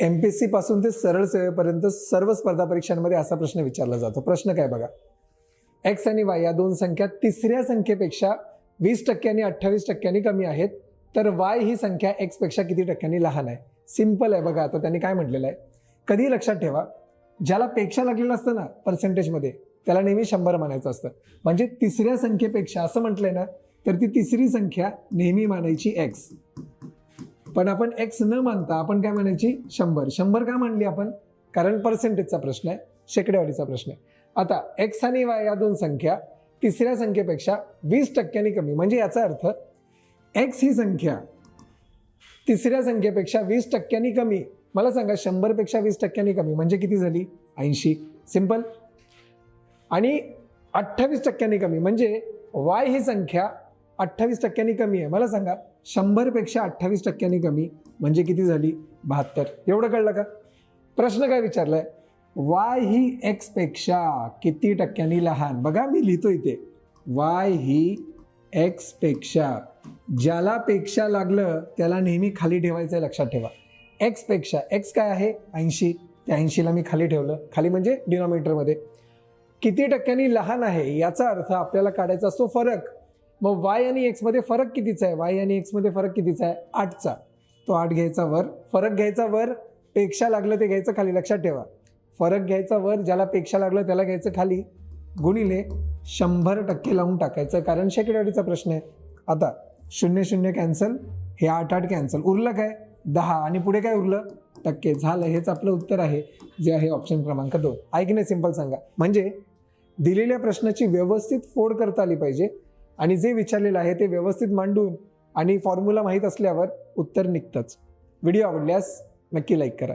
MPSC पासून ते सरळ सेवेपर्यंत सर्व स्पर्धा परीक्षांमध्ये असा प्रश्न विचारला जातो. प्रश्न काय बघा, एक्स आणि वाय या दोन संख्या तिसऱ्या संख्येपेक्षा 20% आणि 28% कमी आहेत, तर वाय ही संख्या एक्स पेक्षा किती टक्क्यांनी लहान आहे? सिंपल आहे बघा. आता त्यांनी काय म्हटलेलं आहे, कधी लक्षात ठेवा, ज्याला पेक्षा लागलेलं असतं ना पर्सेंटेजमध्ये, त्याला नेहमी 100 मानायचं असतं. म्हणजे तिसऱ्या संख्येपेक्षा असं म्हटलंय ना, तर ती तिसरी संख्या नेहमी मानायची एक्स. पण आपण एक्स न मानता आपण काय म्हणायची 100. 100 का मानली आपण? कारण पर्सेंटेजचा प्रश्न आहे, शेकडेवारीचा प्रश्न आहे. आता एक्स आणि वाय या दोन संख्या तिसऱ्या संख्येपेक्षा 20% कमी, म्हणजे याचा अर्थ एक्स ही संख्या तिसऱ्या संख्येपेक्षा 20% कमी. मला सांगा 100 पेक्षा 20% कमी म्हणजे किती झाली? 80. सिंपल. आणि 28% कमी म्हणजे वाय ही संख्या 28% कमी आहे. मला सांगा 100 पेक्षा 28% कमी म्हणजे किती झाली? 72. एवढं कळलं का? प्रश्न काय विचारलाय, वाय ही एक्स पेक्षा किती टक्क्यांनी लहान? बघा मी लिहितो इथे, वाय ही एक्स पेक्षा, ज्याला पेक्षा लागलं त्याला नेहमी खाली ठेवायचं आहे, लक्षात ठेवा. एक्स पेक्षा, एक्स काय आहे? 80. त्या 80ला मी खाली ठेवलं, खाली म्हणजे डिनॉमिनेटरमध्ये. किती टक्क्यांनी लहान आहे याचा अर्थ आपल्याला काढायचा असतो फरक. मग वाय आणि एक्स मध्ये फरक कितीचा आहे? वाय आणि एक्स मध्ये फरक कितीचा आहे? 8चा. तो 8 घ्यायचा वर, फरक घ्यायचा वर, पेक्षा लागलं ते घ्यायचं खाली. लक्षात ठेवा, फरक घ्यायचा वर, ज्याला पेक्षा लागलं त्याला घ्यायचं खाली, गुणिले 100% लावून टाकायचं, कारण शेकडेवारीचा प्रश्न आहे. आता 0 0 कॅन्सल, हे 8 8 कॅन्सल, उरलं काय? 10. आणि पुढे काय उरलं? टक्के. झालं. हेच आपलं उत्तर आहे, जे आहे ऑप्शन क्रमांक 2. आहे की नाही? सिंपल सांगा. म्हणजे दिलेल्या प्रश्नाची व्यवस्थित फोड करता आली पाहिजे आणि जे विचारलेलं आहे ते व्यवस्थित मांडून आणि फॉर्म्युला माहीत असल्यावर उत्तर निघतंच. व्हिडिओ आवडल्यास नक्की लाईक करा.